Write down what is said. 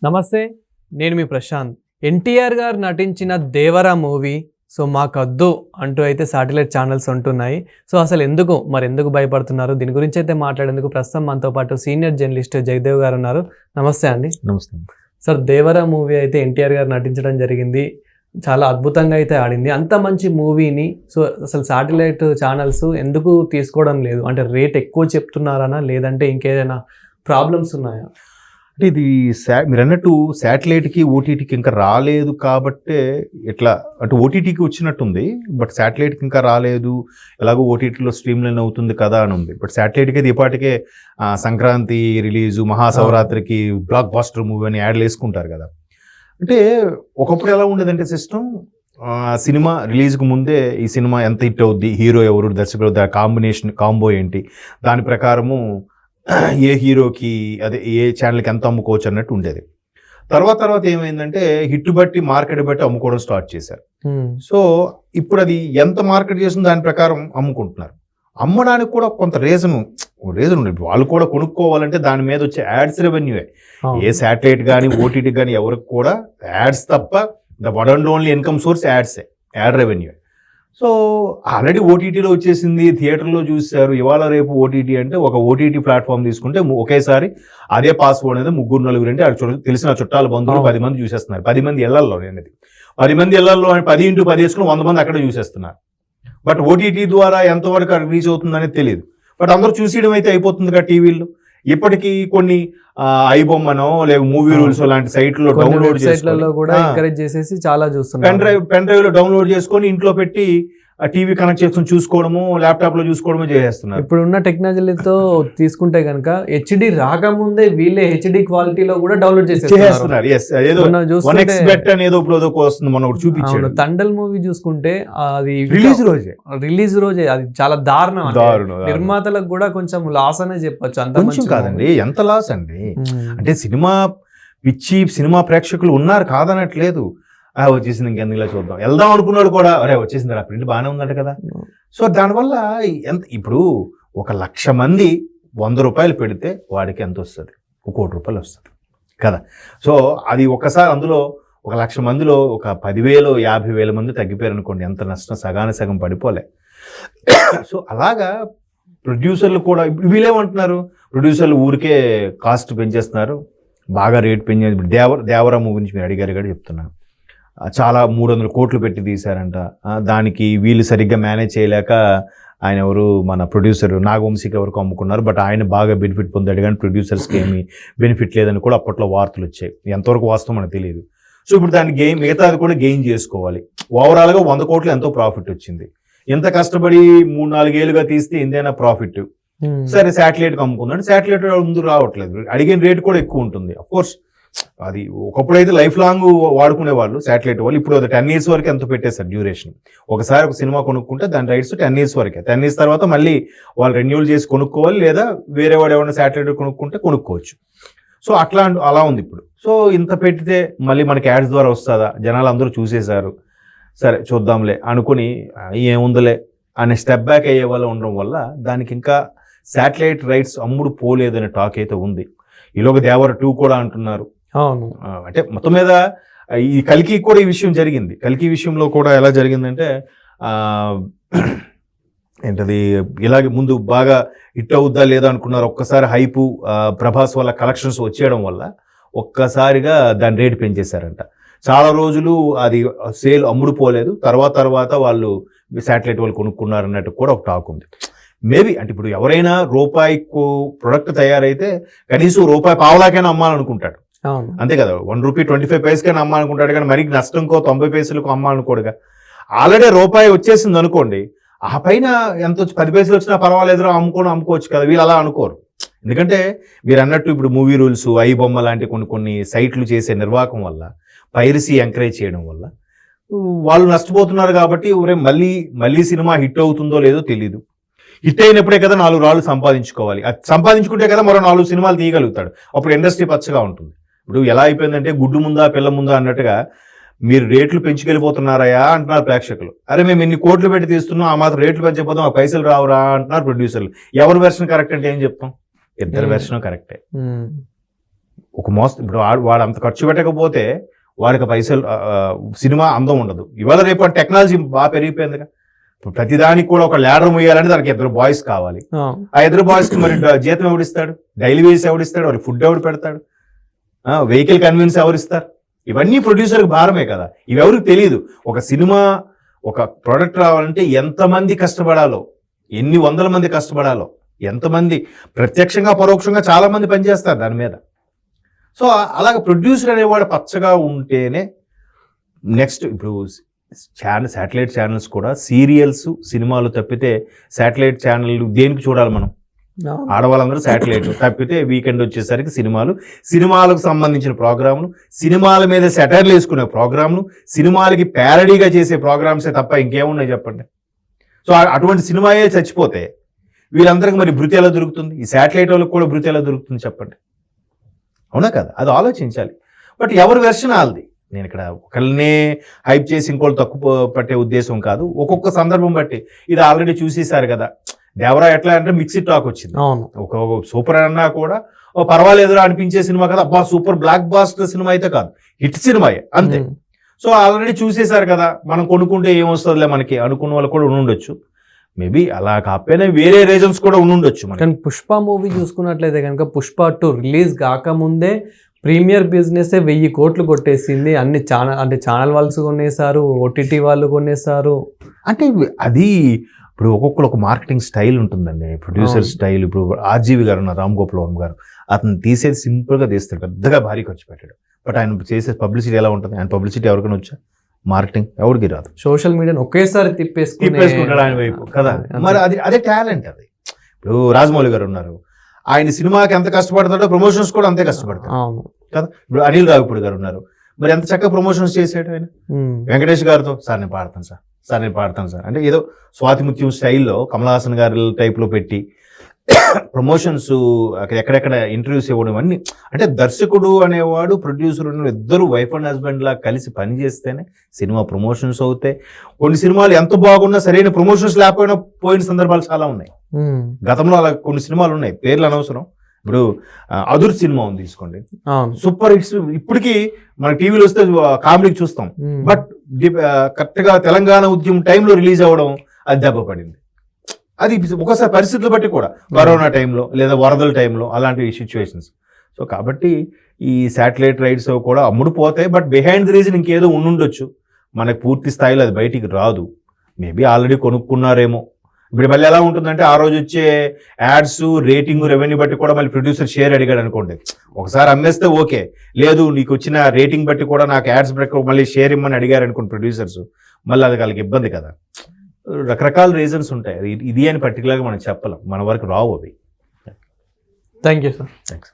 నమస్తే, నేను మీ ప్రశాంత్. ఎన్టీఆర్ గారు నటించిన దేవరా మూవీ మాకద్దు అంటూ అయితే శాటిలైట్ ఛానల్స్ ఉంటున్నాయి. అసలు ఎందుకు భయపడుతున్నారు, దీని గురించి అయితే మాట్లాడేందుకు ప్రస్తుతం మనతో పాటు సీనియర్ జర్నలిస్ట్ జగదేవ్ గారు ఉన్నారు. నమస్తే అండి. నమస్తే సార్. దేవరా మూవీ అయితే ఎన్టీఆర్ గారు నటించడం జరిగింది, చాలా అద్భుతంగా అయితే ఆడింది. అంత మంచి మూవీని అసలు శాటిలైట్ ఛానల్స్ ఎందుకు తీసుకోవడం లేదు? అంటే రేట్ ఎక్కువ చెప్తున్నారనా, లేదంటే ఇంకేదైనా ప్రాబ్లమ్స్ ఉన్నాయా? అంటే ఇది మీరు అన్నట్టు శాటిలైట్కి ఓటీటీకి ఇంకా రాలేదు కాబట్టే ఇట్లా, అంటే ఓటీటీకి వచ్చినట్టుంది, బట్ శాటిలైట్కి ఇంకా రాలేదు, ఎలాగో ఓటీటీలో స్ట్రీమ్ లైన్ అవుతుంది కదా అని ఉంది. బట్ శాటిలైట్కి అది ఇప్పటికే సంక్రాంతి రిలీజు, మహాశివరాత్రికి బ్లాక్ బాస్టర్ మూవీ అని యాడ్లు వేసుకుంటారు కదా. అంటే ఒకప్పుడు ఎలా ఉండేదంటే సిస్టమ్, సినిమా రిలీజ్కి ముందే ఈ సినిమా ఎంత హిట్ అవుద్ది, హీరో ఎవరు, దర్శకుడు, కాంబో ఏంటి, దాని ప్రకారము ఏ హీరోకి అదే ఏ ఛానల్కి ఎంత అమ్ముకోవచ్చు అన్నట్టు ఉండేది. తర్వాత ఏమైందంటే హిట్ బట్టి మార్కెట్ బట్టి అమ్ముకోవడం స్టార్ట్ చేశారు. సో ఇప్పుడు అది ఎంత మార్కెట్ చేస్తుందో దాని ప్రకారం అమ్ముకుంటున్నారు. అమ్మడానికి కూడా కొంత రీజన్ ఉండేది. వాళ్ళు కూడా కొనుక్కోవాలంటే దాని మీద వచ్చే యాడ్స్ రెవెన్యూయే. ఏ శాటిలైట్ కానీ ఓటీటీ కానీ ఎవరికి కూడా యాడ్స్ తప్ప the one and only income source యాడ్సే, యాడ్ రెవెన్యూ. సో ఆల్రెడీ ఓటీటీలో వచ్చేసింది, థియేటర్లో చూశారు. ఇవాళ రేపు ఓటీటీ అంటే ఒక ఓటీటీ ప్లాట్ఫామ్ తీసుకుంటే ఒకేసారి అదే పాస్వర్డ్ అనేది 3-4 అంటే తెలిసిన చుట్టాల బంధువులు 10 మంది చూసేస్తున్నారు. 10 మంది ఇళ్లలో అనేది 10 మంది ఇళ్లలో 10x10 వేసుకుని 100 మంది అక్కడే చూసేస్తున్నారు. బట్ ఓటీటీ ద్వారా ఎంతవరకు రీచ్ అవుతుందనేది తెలియదు. బట్ అందరూ చూసేయడం అయితే అయిపోతుంది కదా టీవీలో. ఇప్పటికీ కొన్ని ఐబొమ్మనో లేదా మూవీ రూల్స్ లాంటి సైట్లో డౌన్లోడ్ చేసేసి చాలా చూస్తున్నారు. పెన్ డ్రైవ్ లో డౌన్లోడ్ చేసుకొని ఇంట్లో పెట్టి టీవీ కనెక్ట్ చేసుకుని చూసుకోవడము, ల్యాప్టాప్ లో చూసుకోవడము చేసేస్తున్నారు. ఇప్పుడు ఉన్న టెక్నాలజీతో తీసుకుంటే కనుక హెచ్డి రాకముందే వీళ్ళే హెచ్డి క్వాలిటీలో కూడా డౌన్లోడ్ చేసేస్తున్నారు. చూపించాడు తండల్ మూవీ చూసుకుంటే అది రిలీజ్ రోజే అది చాలా దారుణం. నిర్మాతలకు కూడా కొంచెం లాస్ అనే చెప్పొచ్చు. అంత కొంచెం కాదండి, ఎంత లాస్ అండి. అంటే సినిమా పిచ్చి సినిమా ప్రేక్షకులు ఉన్నారు, కాదనట్లేదు. వచ్చేసింది, ఇంకెందుకు ఇలా చూద్దాం, వెళ్దాం అనుకున్నాడు కూడా, అరే వచ్చేసింది ఆ ప్రింట్ బాగానే ఉందంట కదా. సో దానివల్ల ఇప్పుడు 1,00,000 మంది 100 రూపాయలు పెడితే వాడికి ఎంత వస్తుంది? 1 కోటి రూపాయలు వస్తుంది కదా. సో అది ఒకసారి అందులో 1,00,000 మందిలో ఒక 10,000-50,000 మంది తగ్గిపోయారు అనుకోండి, ఎంత నష్టం, సగం పడిపోలే. సో అలాగా ప్రొడ్యూసర్లు కూడా వీళ్ళేమంటున్నారు, ప్రొడ్యూసర్లు ఊరికే కాస్ట్ పెంచేస్తున్నారు, బాగా రేట్ పెంచేది. దేవరా మూవీ నుంచి మీరు అడిగారు కూడా చెప్తున్నాను. చాలా 300 కోట్లు పెట్టి తీశారంట. దానికి వీళ్ళు సరిగ్గా మేనేజ్ చేయలేక ఆయన ఎవరు, మన ప్రొడ్యూసర్ నాగవంశీకి ఎవరికి అమ్ముకున్నారు. బట్ ఆయన బాగా బెనిఫిట్ పొందాడు, కానీ ప్రొడ్యూసర్స్కి ఏమీ బెనిఫిట్ లేదని కూడా అప్పట్లో వార్తలు వచ్చాయి. ఎంతవరకు వాస్తవం మనకు తెలియదు. సో ఇప్పుడు దాన్ని మిగతాది కూడా గెయిన్ చేసుకోవాలి. ఓవరాల్గా 100 కోట్లు ఎంతో ప్రాఫిట్ వచ్చింది. ఎంత కష్టపడి 3-4 ఏళ్ళుగా తీస్తే ఎంతైనా ప్రాఫిట్. సరే శాటిలైట్కి అమ్ముకుందంటే శాటిలైట్ ముందు రావట్లేదు, అడిగిన రేట్ కూడా ఎక్కువ ఉంటుంది. అఫ్కోర్స్ అది ఒకప్పుడు అయితే లైఫ్ లాంగ్ వాడుకునే వాళ్ళు శాటిలైట్ వాళ్ళు. ఇప్పుడు అది 10 years వరకు ఎంత పెట్టేశారు డ్యూరేషన్. ఒకసారి ఒక సినిమా కొనుక్కుంటే దాని రైట్స్ 10 years వరకే. 10 years తర్వాత మళ్ళీ వాళ్ళు రెన్యూల్ చేసి కొనుక్కోవాలి, లేదా వేరే వాడు ఎవరైనా శాటిలైట్ కొనుక్కుంటే కొనుక్కోవచ్చు. సో అలా ఉంది ఇప్పుడు. సో ఇంత పెట్టితే మళ్ళీ మనకి యాడ్స్ ద్వారా వస్తుందా, జనాలు అందరూ చూసేశారు, సరే చూద్దాంలే అనుకుని ఏముందలే అనే స్టెప్ బ్యాక్ అయ్యే వాళ్ళు ఉండడం వల్ల దానికి ఇంకా శాటిలైట్ రైట్స్ అమ్ముడు పోలేదనే టాక్ అయితే ఉంది. ఈలోగా దేవర 2 కూడా అంటున్నారు. అంటే మొత్తం మీద ఈ కల్కి కూడా ఈ విషయం జరిగింది. కల్కి విషయంలో కూడా ఎలా జరిగిందంటే ఏంటది, ఇలాగే ముందు బాగా హిట్ అవుద్దా లేదా అనుకున్నారు. ఒక్కసారి హైపు ప్రభాస్ వల్ల కలెక్షన్స్ వచ్చేయడం వల్ల ఒక్కసారిగా దాని రేటు పెంచేశారంట. చాలా రోజులు అది సేల్ అమ్ముడుపోలేదు. తర్వాత వాళ్ళు శాటిలైట్ వాళ్ళు కొనుక్కున్నారు అన్నట్టు కూడా ఒక టాక్ ఉంది. మేబీ అంటే ఇప్పుడు ఎవరైనా రూపాయికు ప్రొడక్ట్ తయారైతే కనీసం రూపాయి పావలాకైనా అమ్మాలనుకుంటాడు, అంతే కదా. 1 రూపీ 25 పైసకైనా అమ్మాలనుకుంటాడు, కానీ మరి నష్టంకో 90 పైసలకు అమ్మాలనుకోడుగా. ఆల్రెడీ రూపాయి వచ్చేసింది అనుకోండి, ఆ పైన ఎంత 10 పైసలు వచ్చినా పర్వాలేదు అమ్ముకోవచ్చు కదా. వీళ్ళు అలా అనుకోరు. ఎందుకంటే మీరు అన్నట్టు ఇప్పుడు మూవీ రూల్స్, ఐబొమ్మ లాంటి కొన్ని సైట్లు చేసే నిర్వాహకం వల్ల, పైరసీ ఎంకరేజ్ చేయడం వల్ల వాళ్ళు నష్టపోతున్నారు. కాబట్టి మళ్ళీ సినిమా హిట్ అవుతుందో లేదో తెలియదు. హిట్ అయినప్పుడే కదా 4 రాళ్ళు సంపాదించుకోవాలి. అది సంపాదించుకుంటే కదా మరో 4 సినిమాలు తీయగలుగుతాడు. అప్పుడు ఇండస్ట్రీ పచ్చగా ఉంటుంది. ఇప్పుడు ఎలా అయిపోయిందంటే గుడ్డు ముందా పిల్ల ముందా అన్నట్టుగా మీరు రేట్లు పెంచుకెళ్ళిపోతున్నారయా అంటున్నారు ప్రేక్షకులు. అరే మేము ఇన్ని కోట్లు పెట్టి తీస్తున్నాం, ఆ మాత్రం రేట్లు పెంచకపోతాం, ఆ పైసలు రావురా అంటున్నారు ప్రొడ్యూసర్లు. ఎవరి వెర్షన్ కరెక్ట్ అంటే ఏం చెప్తాం? ఇద్దరు వెర్షన్ కరెక్టే. ఒక ఇప్పుడు వాడు అంత ఖర్చు పెట్టకపోతే వాడికి పైసలు సినిమా అందం ఉండదు. ఇవాళ రేపు టెక్నాలజీ బాగా పెరిగిపోయిందిగా. ఇప్పుడు ప్రతిదానికి కూడా ఒక ల్యాడర్ ముయ్యాలంటే దానికి 2 బాయ్స్ కావాలి. ఆ 2 బాయ్స్కి మరి జీతం ఎవడిస్తాడు, డైలీ వేస్ ఎవడిస్తాడు, వాడికి ఫుడ్ ఎవడు పెడతాడు, వెహికల్ కన్వీన్స్ ఎవరిస్తారు? ఇవన్నీ ప్రొడ్యూసర్కి భారమే కదా. ఇవి ఎవరికి తెలియదు. ఒక సినిమా ఒక ప్రోడక్ట్ రావాలంటే ఎంతమంది కష్టపడాలో, ఎన్ని వందల మంది కష్టపడాలో, ఎంతమంది ప్రత్యక్షంగా పరోక్షంగా చాలా మంది పనిచేస్తారు దాని మీద. సో అలాగ ప్రొడ్యూసర్ అనేవాడు పచ్చగా ఉంటేనే నెక్స్ట్ ఇప్పుడు శాటిలైట్ ఛానల్స్ కూడా సీరియల్స్ సినిమాలు తప్పితే శాటిలైట్ ఛానల్ దేనికి చూడాలి మనం? ఆడవాళ్ళందరూ శాటిలైట్ తప్పితే వీకెండ్ వచ్చేసరికి సినిమాలకు సంబంధించిన ప్రోగ్రాములు, సినిమాల మీద సెటర్లు వేసుకునే ప్రోగ్రాములు, సినిమాలకి ప్యారడీగా చేసే ప్రోగ్రామ్సే తప్ప ఇంకేమున్నాయి చెప్పండి. సో అటువంటి సినిమాయే చచ్చిపోతే వీళ్ళందరికీ మరి భృతి ఎలా దొరుకుతుంది? ఈ శాటిలైట్ వాళ్ళకి కూడా భృతి ఎలా దొరుకుతుంది చెప్పండి? అవునా కదా? అది ఆలోచించాలి. బట్ ఎవరి వెర్షన్ వాళ్ళది. నేను ఇక్కడ ఒకళ్ళనే హైప్ చేసి ఇంకోళ్ళు తక్కువ పట్టే ఉద్దేశం కాదు. ఒక్కొక్క సందర్భం బట్టి ఇది ఆల్రెడీ చూసేశారు కదా. దేవరా ఎట్లా అంటే మిక్స్డ్ టాక్ వచ్చింది. ఒక సూపర్ అన్నా కూడా పర్వాలేదురా అనిపించే సినిమా కదా, అబ్బా సూపర్ బ్లాక్ బాస్టర్ సినిమా అయితే కాదు, హిట్ సినిమాయే అంతే. సో ఆల్రెడీ చూసేశారు కదా, మనం కొనుక్కుంటే ఏమొస్తుందిలే మనకి అనుకున్న వాళ్ళు కూడా ఉండొచ్చు. మేబీ అలా కాకపోయినా వేరే రీజన్స్ కూడా ఉండొచ్చు. కానీ పుష్ప మూవీ చూసుకున్నట్లయితే కనుక పుష్ప 2 రిలీజ్ కాకముందే ప్రీమియర్ బిజినెస్ 1000 కోట్లు కొట్టేసింది. అన్ని ఛానల్ వాళ్ళు కొనేసారు, ఓటీటీ వాళ్ళు కొనేసారు. అంటే అది ఇప్పుడు ఒక్కొక్కరు ఒక మార్కెటింగ్ స్టైల్ ఉంటుందండి, ప్రొడ్యూసర్ స్టైల్. ఇప్పుడు ఆర్జీవి గారు ఉన్నారు, రామ్ గోపాల్ వర్మ గారు, అతను తీసేది సింపుల్గా తీస్తాడు, పెద్దగా భారీ ఖర్చు పెట్టాడు. బట్ ఆయన చేసే పబ్లిసిటీ ఎలా ఉంటుంది? ఆయన పబ్లిసిటీ ఎవరికైనా వచ్చా? మార్కెటింగ్ ఎవరికి రాదు. సోషల్ మీడియాని ఒకేసారి తిప్పేసుకుంటాడు ఆయన వైపు కదా. మరి అదే టాలెంట్ అది. ఇప్పుడు రాజమౌళి గారు ఉన్నారు, ఆయన సినిమాకి ఎంత కష్టపడతాడో ప్రమోషన్స్ కూడా అంతే కష్టపడతాడు కదా. ఇప్పుడు అనిల్ రావిపూడి గారు ఉన్నారు, మరి ఎంత చక్కగా ప్రమోషన్స్ చేసాడు ఆయన. వెంకటేష్ గారితో సార్ నేను పాడతాను సార్ అంటే ఏదో స్వాతిముత్యం స్టైల్లో కమల్ హాసన్ గారి టైప్లో పెట్టి ప్రమోషన్స్ ఎక్కడెక్కడ ఇంటర్వ్యూస్ ఇవ్వడం అన్నీ. అంటే దర్శకుడు అనేవాడు ప్రొడ్యూసర్ ఇద్దరు వైఫ్ అండ్ హస్బెండ్ లా కలిసి పనిచేస్తేనే సినిమా ప్రమోషన్స్ అవుతాయి. కొన్ని సినిమాలు ఎంత బాగున్నా సరైన ప్రమోషన్స్ లేకపోయినా పోయిన సందర్భాలు చాలా ఉన్నాయి. గతంలో అలా కొన్ని సినిమాలు ఉన్నాయి, పేర్లు అనవసరం. ఇప్పుడు అదుర్ సినిమా ఉంది తీసుకోండి, సూపర్ హిట్స్. ఇప్పటికీ మన టీవీలో వస్తే కామెడీకి చూస్తాం. బట్ కరెక్ట్ గా తెలంగాణ ఉద్యమం టైంలో రిలీజ్ అవ్వడం అది దెబ్బ పడింది. అది ఒకసారి పరిస్థితులు బట్టి కూడా, కరోనా టైంలో లేదా వరదల టైంలో అలాంటి సిచ్యువేషన్స్. సో కాబట్టి ఈ శాటిలైట్ రైట్స్ కూడా అమ్ముడుపోతాయి. బట్ బిహైండ్ ది రీజన్ ఇంకేదో ఉండుండొచ్చు, మనకు పూర్తి స్థాయిలో అది బయటికి రాదు. మేబీ ఆల్రెడీ కొనుక్కున్నారేమో. ఇప్పుడు మళ్ళీ ఎలా ఉంటుందంటే ఆ రోజు వచ్చే యాడ్స్, రేటింగ్, రెవెన్యూ బట్టి కూడా మళ్ళీ ప్రొడ్యూసర్ షేర్ అడిగాడు అనుకోండి, ఒకసారి అమ్మేస్తే ఓకే, లేదు నీకు వచ్చిన రేటింగ్ బట్టి కూడా నాకు యాడ్స్ బట్టి మళ్ళీ షేర్ ఇమ్మని అడిగారు అనుకోండి ప్రొడ్యూసర్స్, మళ్ళీ అది వాళ్ళకి ఇబ్బంది కదా. రకరకాల రీజన్స్ ఉంటాయి. ఇది అని పర్టికులర్గా మనం చెప్పలేం, మన వరకు రావు అవి. Thank you sir. థ్యాంక్స్.